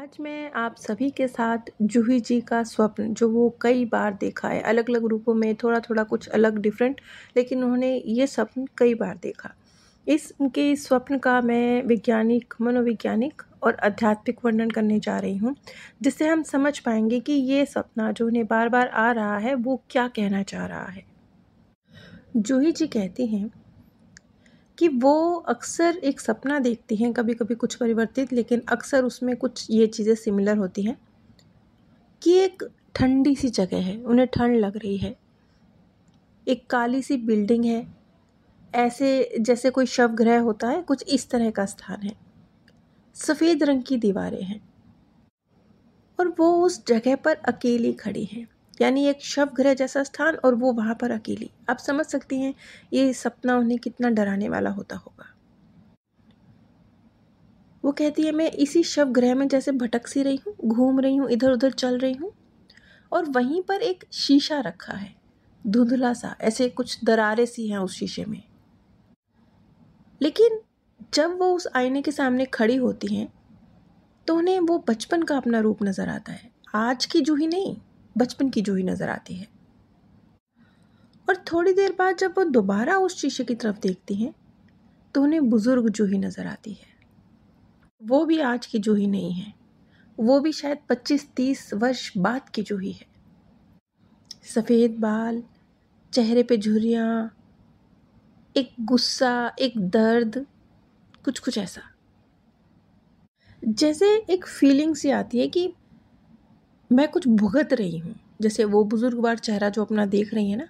आज मैं आप सभी के साथ जूही जी का स्वप्न जो वो कई बार देखा है अलग-अलग रूपों में थोड़ा-थोड़ा कुछ अलग डिफरेंट लेकिन उन्होंने ये स्वप्न कई बार देखा। उनके इस स्वप्न का मैं वैज्ञानिक, मनोवैज्ञानिक और आध्यात्मिक वर्णन करने जा रही हूँ, जिससे हम समझ पाएँगे कि ये सपना जो उन्हें बार-बार आ रहा है वो क्या कहना चाह रहा है। जूही जी कहती हैं कि वो अक्सर एक सपना देखती हैं, कभी-कभी कुछ परिवर्तित लेकिन अक्सर उसमें कुछ ये चीज़ें सिमिलर होती हैं कि एक ठंडी सी जगह है, उन्हें ठंड लग रही है। एक काली सी बिल्डिंग है, ऐसे जैसे कोई शवगृह होता है, कुछ इस तरह का स्थान है। सफ़ेद रंग की दीवारें हैं और वो उस जगह पर अकेली खड़ी हैं। यानी एक शवगृह जैसा स्थान और वो वहाँ पर अकेली। आप समझ सकती हैं ये सपना उन्हें कितना डराने वाला होता होगा। वो कहती है मैं इसी शवगृह में जैसे भटक सी रही हूँ, घूम रही हूँ, इधर-उधर चल रही हूँ और वहीं पर एक शीशा रखा है, धुंधला-सा, ऐसे कुछ दरारें सी हैं उस शीशे में। लेकिन जब वो उस आईने के सामने खड़ी होती हैं, तो उन्हें वो बचपन का अपना रूप नज़र आता है। आज की जूही नहीं, बचपन की जूही नज़र आती है। और थोड़ी देर बाद जब वो दोबारा उस शीशे की तरफ देखती हैं, तो उन्हें बुज़ुर्ग जूही नज़र आती है। वो भी आज की जूही नहीं है, वो भी शायद 25-30 वर्ष बाद की जूही है। सफ़ेद बाल, चेहरे पे झुर्रियाँ, एक गुस्सा, एक दर्द, कुछ-कुछ ऐसा। जैसे एक फीलिंग सी आती है कि मैं कुछ भुगत रही हूँ। जैसे वो बुजुर्गवार चेहरा जो अपना देख रही हैं ना,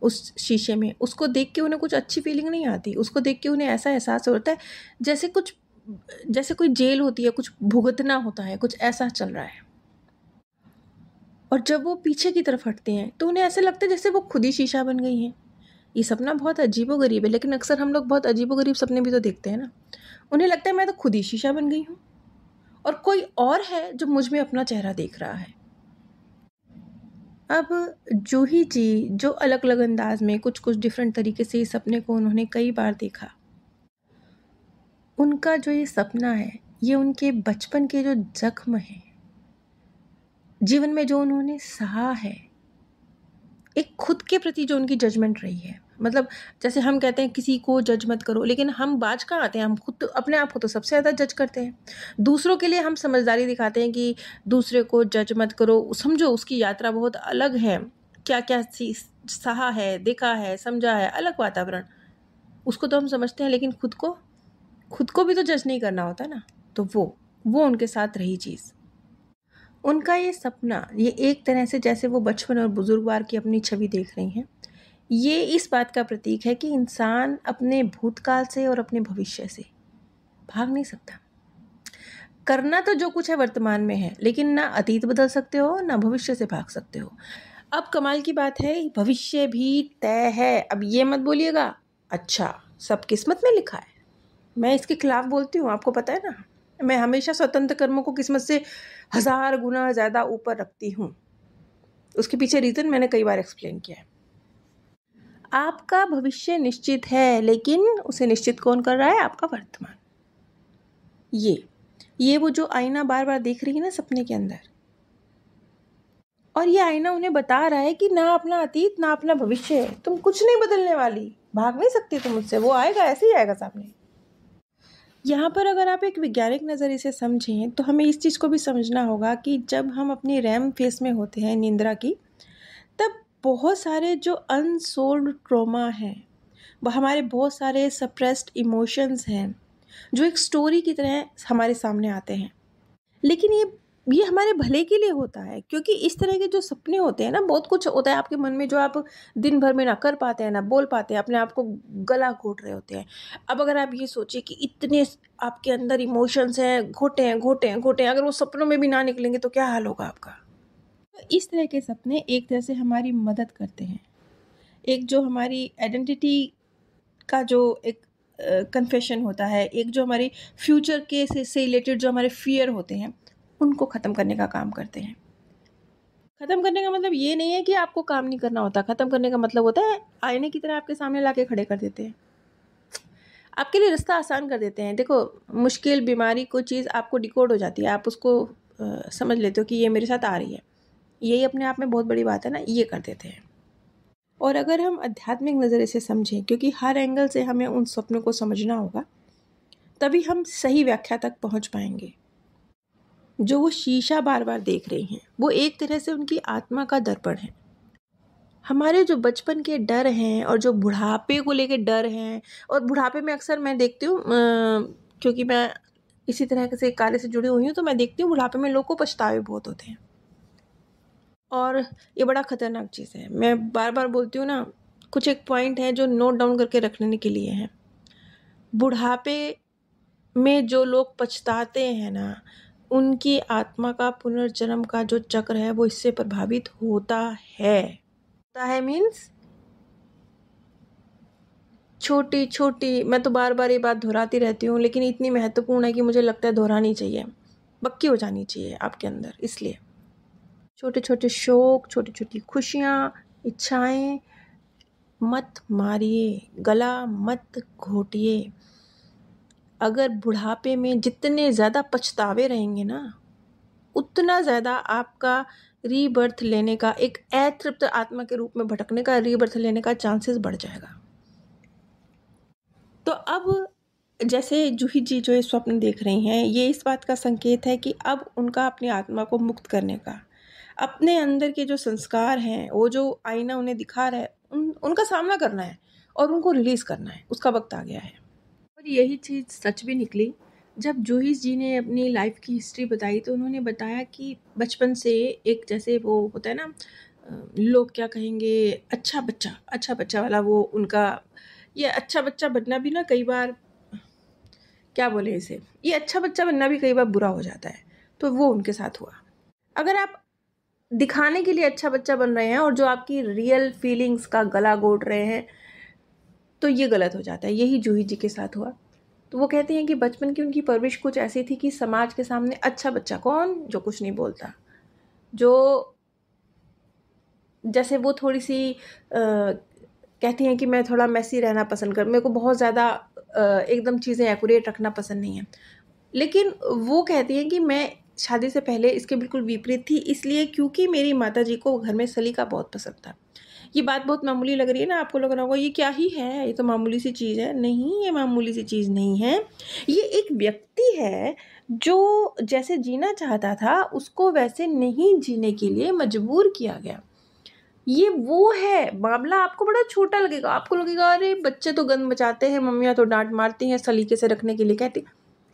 उस शीशे में, उसको देख के उन्हें कुछ अच्छी फीलिंग नहीं आती। उसको देख के उन्हें ऐसा एहसास होता है जैसे कोई जेल होती है, कुछ भुगतना होता है, कुछ ऐसा चल रहा है। और जब वो पीछे की तरफ हटते हैं, तो उन्हें ऐसा लगता है जैसे वो खुद ही शीशा बन गई हैं। ये सपना बहुत अजीबो-गरीब है, लेकिन अक्सर हम लोग बहुत अजीबो-गरीब सपने भी तो देखते हैं ना। उन्हें लगता है मैं तो खुद ही शीशा बन गई हूँ और कोई और है जो मुझ में अपना चेहरा देख रहा है। अब जूही जी जो अलग-अलग अंदाज में कुछ-कुछ डिफरेंट तरीके से इस सपने को उन्होंने कई बार देखा। उनका जो ये सपना है, ये उनके बचपन के जो ज़ख्म हैं, जीवन में जो उन्होंने सहा है, एक खुद के प्रति जो उनकी जजमेंट रही है। मतलब जैसे हम कहते हैं किसी को जज मत करो, लेकिन हम बाज कहाँ आते हैं, हम खुद तो अपने आप को तो सबसे ज़्यादा जज करते हैं। दूसरों के लिए हम समझदारी दिखाते हैं कि दूसरे को जज मत करो, समझो उसकी यात्रा बहुत अलग है, क्या-क्या सहा है, देखा है, समझा है, अलग वातावरण। उसको तो हम समझते हैं, लेकिन खुद को भी तो जज नहीं करना होता ना। तो वो उनके साथ रही चीज़। उनका ये सपना, ये एक तरह से जैसे वो बचपन और बुजुर्गवार की अपनी छवि देख रही हैं, ये इस बात का प्रतीक है कि इंसान अपने भूतकाल से और अपने भविष्य से भाग नहीं सकता। करना तो जो कुछ है वर्तमान में है, लेकिन ना अतीत बदल सकते हो, ना भविष्य से भाग सकते हो। अब कमाल की बात है, भविष्य भी तय है। अब ये मत बोलिएगा, अच्छा, सब किस्मत में लिखा है। मैं इसके खिलाफ बोलती हूँ, आपको पता है ना। मैं हमेशा स्वतंत्र कर्मों को किस्मत से 1000 गुना ज़्यादा ऊपर रखती हूँ। उसके पीछे रीज़न मैंने कई बार एक्सप्लेन किया है। आपका भविष्य निश्चित है, लेकिन उसे निश्चित कौन कर रहा है? आपका वर्तमान। ये वो जो आईना बार-बार देख रही है ना सपने के अंदर, और ये आईना उन्हें बता रहा है कि ना अपना अतीत, ना अपना भविष्य है। तुम कुछ नहीं बदलने वाली, भाग नहीं सकती तुम उससे, वो आएगा, ऐसे ही आएगा सामने। यहाँ पर अगर आप एक वैज्ञानिक नज़रिए से समझें, तो हमें इस चीज़ को भी समझना होगा कि जब हम अपनी रैम फेज़ में होते हैं, निंद्रा की, तब बहुत सारे जो अनसोल्व्ड ट्रॉमा हैं, वो हमारे बहुत सारे सप्रेस्ड इमोशंस हैं, जो एक स्टोरी की तरह हमारे सामने आते हैं। लेकिन ये हमारे भले के लिए होता है, क्योंकि इस तरह के जो सपने होते हैं ना, बहुत कुछ होता है आपके मन में जो आप दिन भर में ना कर पाते हैं, ना बोल पाते हैं, अपने आप को गला घोट रहे होते हैं। अब अगर आप ये सोचिए कि इतने आपके अंदर इमोशंस हैं, घोटे हैं, अगर वो सपनों में भी ना निकलेंगे तो क्या हाल होगा आपका? तो इस तरह के सपने एक तरह से हमारी मदद करते हैं। एक जो हमारी आइडेंटिटी का जो एक कन्फेशन होता है, एक जो हमारी फ्यूचर के से रिलेटेड जो हमारे फ़ियर होते हैं, उनको ख़त्म करने का काम करते हैं। ख़त्म करने का मतलब ये नहीं है कि आपको काम नहीं करना होता, ख़त्म करने का मतलब होता है आईने की तरह आपके सामने लाके खड़े कर देते हैं। आपके लिए रास्ता आसान कर देते हैं। देखो, मुश्किल बीमारी कोई चीज़ आपको डिकोड हो जाती है, आप उसको समझ लेते हो कि ये मेरे साथ आ रही है, यही अपने आप में बहुत बड़ी बात है ना, ये कर देते हैं। और अगर हम आध्यात्मिक नज़र से समझें, क्योंकि हर एंगल से हमें उन सपनों को समझना होगा, तभी हम सही व्याख्या तक पहुंच पाएंगे। जो वो शीशा बार बार देख रही हैं, वो एक तरह से उनकी आत्मा का दर्पण है। हमारे जो बचपन के डर हैं और जो बुढ़ापे को लेके डर हैं, और बुढ़ापे में अक्सर मैं देखती हूँ, क्योंकि मैं इसी तरह से कार्य से जुड़ी हुई हूँ, तो मैं देखती हूँ बुढ़ापे में लोग को पछतावे बहुत होते हैं, और ये बड़ा खतरनाक चीज़ है। मैं बार बार बोलती हूँ ना, कुछ एक पॉइंट है जो नोट डाउन करके रखने के लिए है। बुढ़ापे में जो लोग पछताते हैं ना, उनकी आत्मा का पुनर्जन्म का जो चक्र है वो इससे प्रभावित होता है मीन्स छोटी छोटी, मैं तो बार बार ये बात दोहराती रहती हूँ, लेकिन इतनी महत्वपूर्ण है कि मुझे लगता है दोहरानी चाहिए, पक्की हो जानी चाहिए आपके अंदर। इसलिए छोटे छोटे शौक, छोटी छोटी खुशियाँ, इच्छाएं मत मारिए, गला मत घोटिए। अगर बुढ़ापे में जितने ज़्यादा पछतावे रहेंगे ना, उतना ज़्यादा आपका रीबर्थ लेने का, एक अतृप्त आत्मा के रूप में भटकने का, रीबर्थ लेने का चांसेस बढ़ जाएगा। तो अब जैसे जूही जी जो ये स्वप्न देख रही हैं, ये इस बात का संकेत है कि अब उनका अपनी आत्मा को मुक्त करने का, अपने अंदर के जो संस्कार हैं, वो जो आईना उन्हें दिखा रहा है, उनका सामना करना है और उनको रिलीज़ करना है। उसका वक्त आ गया है। और यही चीज़ सच भी निकली। जब जूही जी ने अपनी लाइफ की हिस्ट्री बताई, तो उन्होंने बताया कि बचपन से एक, जैसे वो होता है ना, लोग क्या कहेंगे, अच्छा बच्चा वाला, वो उनका ये अच्छा बच्चा बनना भी ना कई बार, क्या बोले इसे, ये अच्छा बच्चा बनना भी कई बार बुरा हो जाता है। तो वो उनके साथ हुआ। अगर आप दिखाने के लिए अच्छा बच्चा बन रहे हैं और जो आपकी रियल फीलिंग्स का गला घोट रहे हैं, तो ये गलत हो जाता है। यही जूही जी के साथ हुआ। तो वो कहती हैं कि बचपन की उनकी परवरिश कुछ ऐसी थी कि समाज के सामने अच्छा बच्चा कौन, जो कुछ नहीं बोलता, जो जैसे वो थोड़ी सी कहती हैं कि मैं थोड़ा मैसी रहना पसंद कर, मेरे को बहुत ज़्यादा एकदम चीज़ें एक्यूरेट रखना पसंद नहीं है। लेकिन वो कहती हैं कि मैं शादी से पहले इसके बिल्कुल विपरीत थी, इसलिए क्योंकि मेरी माताजी को घर में सलीका बहुत पसंद था। ये बात बहुत मामूली लग रही है ना, आपको लग रहा होगा ये क्या ही है, ये तो मामूली सी चीज़ है। नहीं, ये मामूली सी चीज़ नहीं है। ये एक व्यक्ति है जो जैसे जीना चाहता था, उसको वैसे नहीं जीने के लिए मजबूर किया गया। ये वो है मामला। आपको बड़ा छोटा लगेगा, आपको लगेगा अरे बच्चे तो गंद मचाते हैं, मम्मियाँ तो डांट मारती हैं सलीके से रखने के लिए कहती।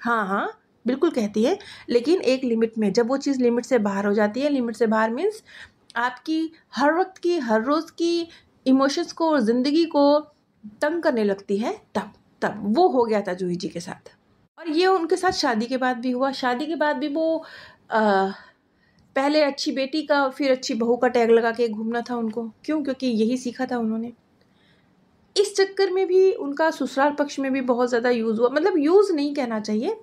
हाँ, बिल्कुल कहती है, लेकिन एक लिमिट में। जब वो चीज़ लिमिट से बाहर हो जाती है, लिमिट से बाहर मीन्स आपकी हर वक्त की, हर रोज़ की इमोशंस को और ज़िंदगी को तंग करने लगती है, तब वो हो गया था जूही जी के साथ। और ये उनके साथ शादी के बाद भी हुआ। शादी के बाद भी वो पहले अच्छी बेटी का, फिर अच्छी बहू का टैग लगा के घूमना था उनको। क्यों? क्योंकि यही सीखा था उन्होंने। इस चक्कर में भी उनका ससुराल पक्ष में भी बहुत ज़्यादा यूज़ हुआ, मतलब यूज़ नहीं कहना चाहिए,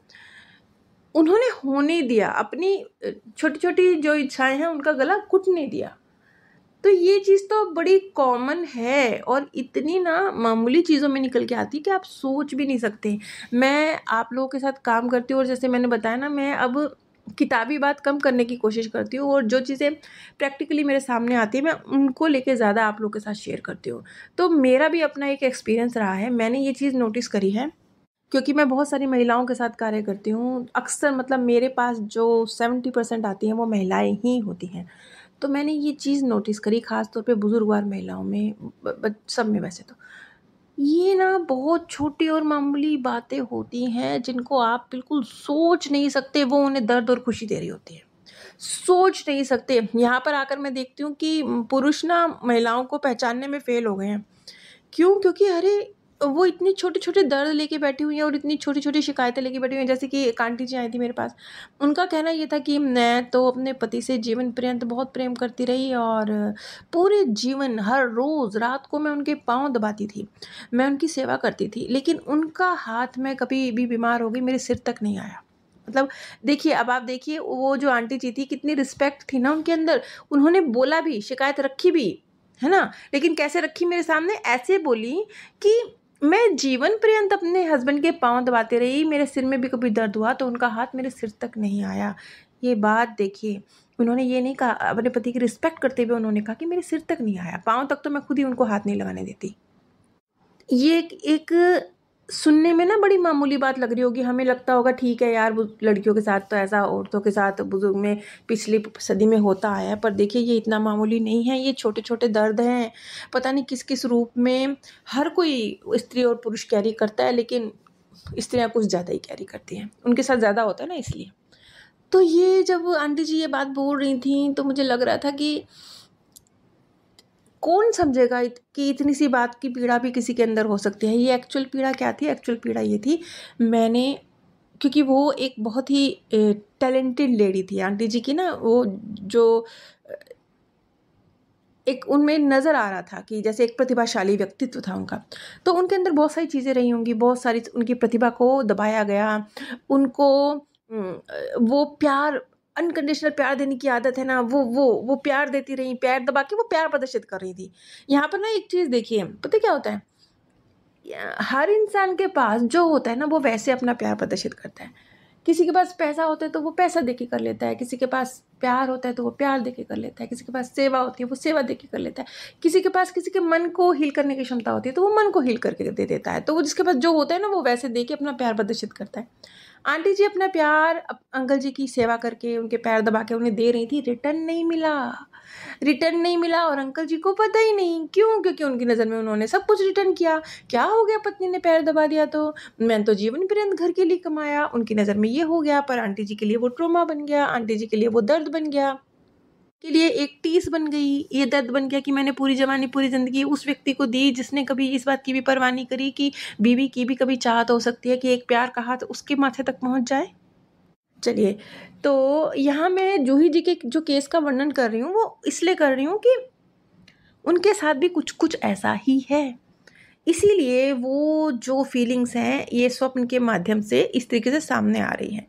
उन्होंने होने दिया, अपनी छोटी छोटी जो इच्छाएं हैं उनका गला घुटने दिया। तो ये चीज़ तो बड़ी कॉमन है और इतनी ना मामूली चीज़ों में निकल के आती है कि आप सोच भी नहीं सकते। मैं आप लोगों के साथ काम करती हूँ और जैसे मैंने बताया ना, मैं अब किताबी बात कम करने की कोशिश करती हूँ और जो चीज़ें प्रैक्टिकली मेरे सामने आती है, मैं उनको लेके ज़्यादा आप लोगों के साथ शेयर करती हूँ। तो मेरा भी अपना एक एक्सपीरियंस रहा है, मैंने ये चीज़ नोटिस करी है, क्योंकि मैं बहुत सारी महिलाओं के साथ कार्य करती हूँ। अक्सर मतलब मेरे पास जो 70% आती हैं वो महिलाएं ही होती हैं। तो मैंने ये चीज़ नोटिस करी, ख़ास तौर पे बुजुर्गवार महिलाओं में, सब में वैसे तो। ये ना बहुत छोटी और मामूली बातें होती हैं जिनको आप बिल्कुल सोच नहीं सकते, वो उन्हें दर्द और खुशी दे रही होती है। सोच नहीं सकते। यहाँ पर आकर मैं देखती हूँ कि पुरुष ना महिलाओं को पहचानने में फ़ेल हो गए हैं। क्यों? क्योंकि अरे वो इतनी छोटे-छोटे दर्द लेके बैठी हुई हैं और इतनी छोटी-छोटी शिकायतें लेके बैठी हुई हैं। जैसे कि एक आंटी जी आई थी मेरे पास, उनका कहना ये था कि मैं तो अपने पति से जीवन पर्यंत बहुत प्रेम करती रही और पूरे जीवन हर रोज़ रात को मैं उनके पाँव दबाती थी, मैं उनकी सेवा करती थी, लेकिन उनका हाथ मैं कभी भी बीमार हो गई, मेरे सिर तक नहीं आया। मतलब देखिए, अब आप देखिए वो जो आंटी जी थी, कितनी रिस्पेक्ट थी ना उनके अंदर। उन्होंने बोला भी, शिकायत रखी भी, है ना? लेकिन कैसे रखी मेरे सामने? ऐसे बोली कि मैं जीवन पर्यंत अपने हस्बैंड के पाँव दबाती रही, मेरे सिर में भी कभी दर्द हुआ तो उनका हाथ मेरे सिर तक नहीं आया। ये बात देखिए, उन्होंने ये नहीं कहा, अपने पति की रिस्पेक्ट करते हुए उन्होंने कहा कि मेरे सिर तक नहीं आया, पाँव तक तो मैं खुद ही उनको हाथ नहीं लगाने देती। ये एक सुनने में ना बड़ी मामूली बात लग रही होगी, हमें लगता होगा ठीक है यार, वो लड़कियों के साथ तो ऐसा औरतों के साथ बुजुर्ग में पिछली सदी में होता आया है, पर देखिए ये इतना मामूली नहीं है, ये छोटे छोटे दर्द हैं, पता नहीं किस किस रूप में हर कोई स्त्री और पुरुष कैरी करता है, लेकिन स्त्रियाँ कुछ ज़्यादा ही कैरी करती हैं, उनके साथ ज़्यादा होता है ना, इसलिए। तो ये जब आंटी जी ये बात बोल रही थी तो मुझे लग रहा था कि कौन समझेगा कि इतनी सी बात की पीड़ा भी किसी के अंदर हो सकती है। ये एक्चुअल पीड़ा क्या थी? एक्चुअल पीड़ा ये थी, मैंने, क्योंकि वो एक बहुत ही टैलेंटेड लेडी थी आंटी जी की ना, वो जो एक उनमें नज़र आ रहा था कि जैसे एक प्रतिभाशाली व्यक्तित्व था उनका, तो उनके अंदर बहुत सारी चीज़ें रही होंगी, बहुत सारी उनकी प्रतिभा को दबाया गया, उनको वो प्यार, अनकंडीशनल प्यार देने की आदत है ना, वो प्यार देती रही, पैर दबा के वो प्यार प्रदर्शित कर रही थी। यहाँ पर ना एक चीज़ देखिए, पता क्या होता है, हर इंसान के पास जो होता है ना वो वैसे अपना प्यार प्रदर्शित करता है। किसी के पास पैसा होता है तो वो पैसा देके कर लेता है, किसी के पास प्यार होता है तो वो प्यार देके कर लेता है, किसी के पास सेवा होती है वो सेवा देके कर लेता है, किसी के पास किसी के मन को हील करने की क्षमता होती है तो वो मन को हील करके दे देता है। तो वो जिसके पास जो होता है ना वो वैसे देके अपना प्यार प्रदर्शित करता है। आंटी जी अपना प्यार अंकल जी की सेवा करके उनके पैर दबा के उन्हें दे रही थी, रिटर्न नहीं मिला और अंकल जी को पता ही नहीं क्यों, क्योंकि उनकी नज़र में उन्होंने सब कुछ रिटर्न किया। क्या हो गया, पत्नी ने पैर दबा दिया तो मैंने तो जीवन पर्यंत घर के लिए कमाया, उनकी नज़र में ये हो गया, पर आंटी जी के लिए वो ट्रॉमा बन गया, आंटी जी के लिए वो दर्द बन गया, के लिए एक टीस बन गई, ये दर्द बन गया कि मैंने पूरी जवानी पूरी ज़िंदगी उस व्यक्ति को दी जिसने कभी इस बात की भी परवाह नहीं करी कि बीवी की भी कभी चाहत हो सकती है कि एक प्यार का हाथ उसके माथे तक पहुंच जाए। चलिए, तो यहाँ मैं जूही जी के जो केस का वर्णन कर रही हूँ वो इसलिए कर रही हूँ कि उनके साथ भी कुछ कुछ ऐसा ही है, इसीलिए वो जो फीलिंग्स हैं ये स्वप्न के माध्यम से इस तरीके से सामने आ रही हैं।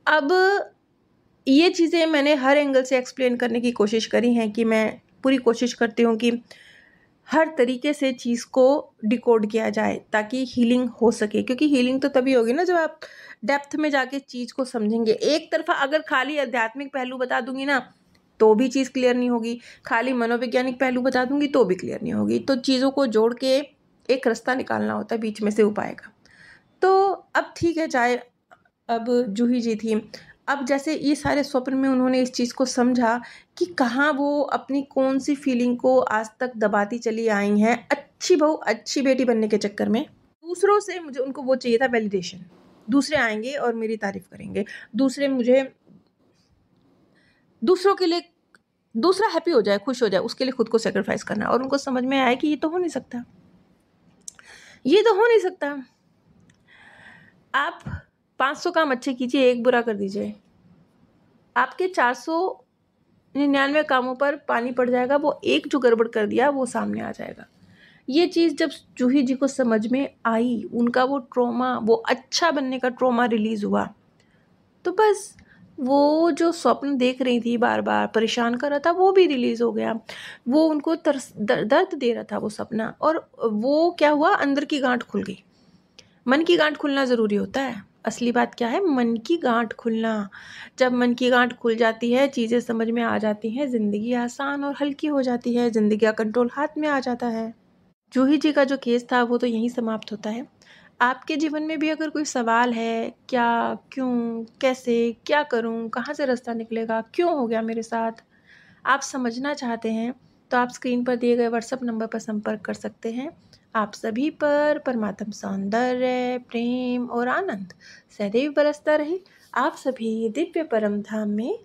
अब ये चीज़ें मैंने हर एंगल से एक्सप्लेन करने की कोशिश करी हैं कि मैं पूरी कोशिश करती हूँ कि हर तरीके से चीज़ को डिकोड किया जाए ताकि हीलिंग हो सके, क्योंकि हीलिंग तो तभी होगी ना जब आप डेप्थ में जाके चीज़ को समझेंगे। एक तरफा अगर खाली आध्यात्मिक पहलू बता दूंगी ना तो भी चीज़ क्लियर नहीं होगी, खाली मनोवैज्ञानिक पहलू बता दूंगी तो भी क्लियर नहीं होगी। तो चीज़ों को जोड़ के एक रास्ता निकालना होता है बीच में से उपाय का। तो अब ठीक है, चाहे अब जूही जी थी, अब जैसे ये सारे स्वप्न में उन्होंने इस चीज़ को समझा कि कहाँ वो अपनी कौन सी फीलिंग को आज तक दबाती चली आई हैं, अच्छी बहू अच्छी बेटी बनने के चक्कर में। दूसरों से मुझे उनको वो चाहिए था वैलिडेशन, दूसरे आएंगे और मेरी तारीफ करेंगे, दूसरे मुझे दूसरों के लिए, दूसरा हैप्पी हो जाए, खुश हो जाए, उसके लिए खुद को सेक्रीफाइस करना। और उनको समझ में आया कि ये तो हो नहीं सकता, ये तो हो नहीं सकता। आप 500 काम अच्छे कीजिए, एक बुरा कर दीजिए, आपके 499 कामों पर पानी पड़ जाएगा, वो एक जो गड़बड़ कर दिया वो सामने आ जाएगा। ये चीज़ जब जूही जी को समझ में आई, उनका वो ट्रॉमा, वो अच्छा बनने का ट्रॉमा रिलीज़ हुआ, तो बस वो जो स्वप्न देख रही थी बार बार परेशान कर रहा था वो भी रिलीज़ हो गया। वो उनको दर्द दे रहा था वो सपना, और वो क्या हुआ, अंदर की गांठ खुल गई। मन की गांठ खुलना ज़रूरी होता है। असली बात क्या है, मन की गांठ खुलना। जब मन की गांठ खुल जाती है, चीज़ें समझ में आ जाती हैं, ज़िंदगी आसान और हल्की हो जाती है, ज़िंदगी का कंट्रोल हाथ में आ जाता है। जूही जी का जो केस था वो तो यहीं समाप्त होता है। आपके जीवन में भी अगर कोई सवाल है, क्या, क्यों, कैसे, क्या करूं, कहाँ से रास्ता निकलेगा, क्यों हो गया मेरे साथ, आप समझना चाहते हैं तो आप स्क्रीन पर दिए गए व्हाट्सएप नंबर पर संपर्क कर सकते हैं। आप सभी पर परमात्म सौंदर्य, प्रेम और आनंद सदैव बरसता रहे। आप सभी दिव्य परम धाम में